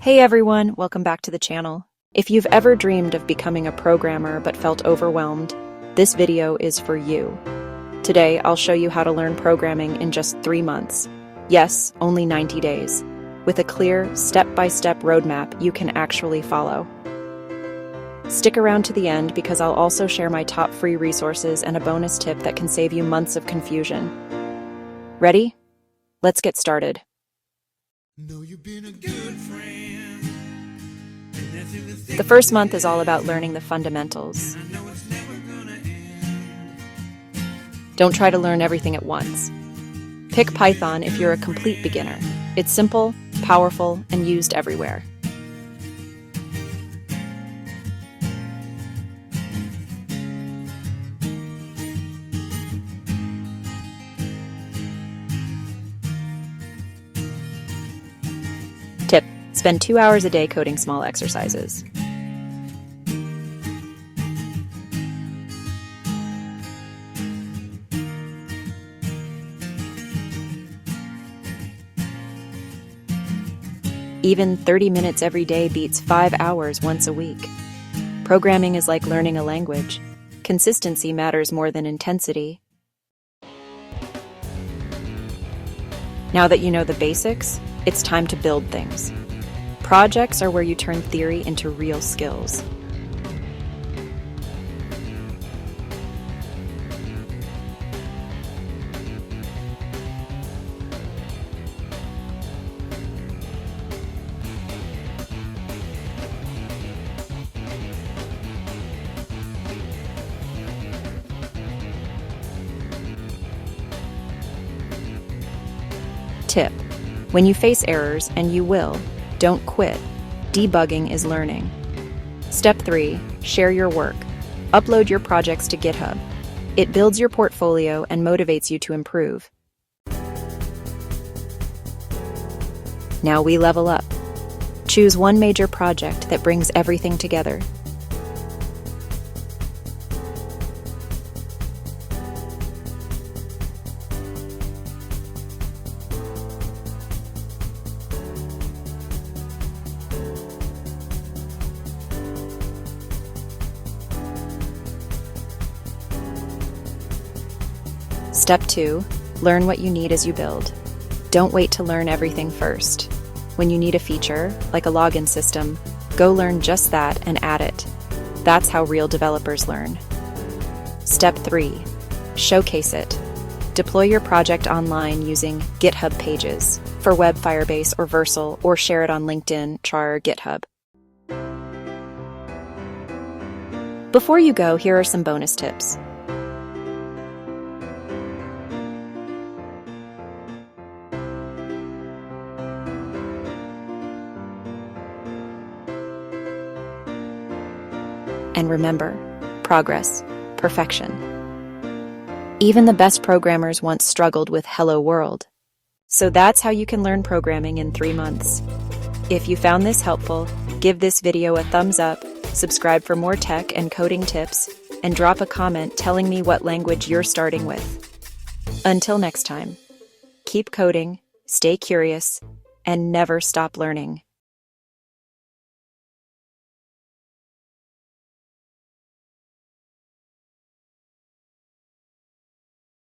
Hey everyone, welcome back to the channel. If you've ever dreamed of becoming a programmer but felt overwhelmed, this video is for you. Today, I'll show you how to learn programming in just 3 months. Yes, only 90 days. With a clear, step-by-step roadmap you can actually follow. Stick around to the end because I'll also share my top free resources and a bonus tip that can save you months of confusion. Ready? Let's get started. The first month is all about learning the fundamentals. Don't try to learn everything at once. Pick Python if you're a complete beginner. It's simple, powerful, and used everywhere. Tip: spend 2 hours a day coding small exercises. Even 30 minutes every day beats 5 hours once a week. Programming is like learning a language. Consistency matters more than intensity. Now that you know the basics, it's time to build things. Projects are where you turn theory into real skills. Tip: when you face errors, and you will, don't quit. Debugging is learning. Step 3: share your work. Upload your projects to GitHub. It builds your portfolio and motivates you to improve. Now we level up. Choose one major project that brings everything together. Step 2: learn what you need as you build. Don't wait to learn everything first. When you need a feature, like a login system, go learn just that and add it. That's how real developers learn. Step 3: showcase it. Deploy your project online using GitHub pages for Web, Firebase, or Vercel, or share it on LinkedIn, Char, or GitHub. Before you go, here are some bonus tips. And remember, progress, perfection. Even the best programmers once struggled with Hello World. So that's how you can learn programming in 3 months. If you found this helpful, give this video a thumbs up, subscribe for more tech and coding tips, and drop a comment telling me what language you're starting with. Until next time, keep coding, stay curious, and never stop learning.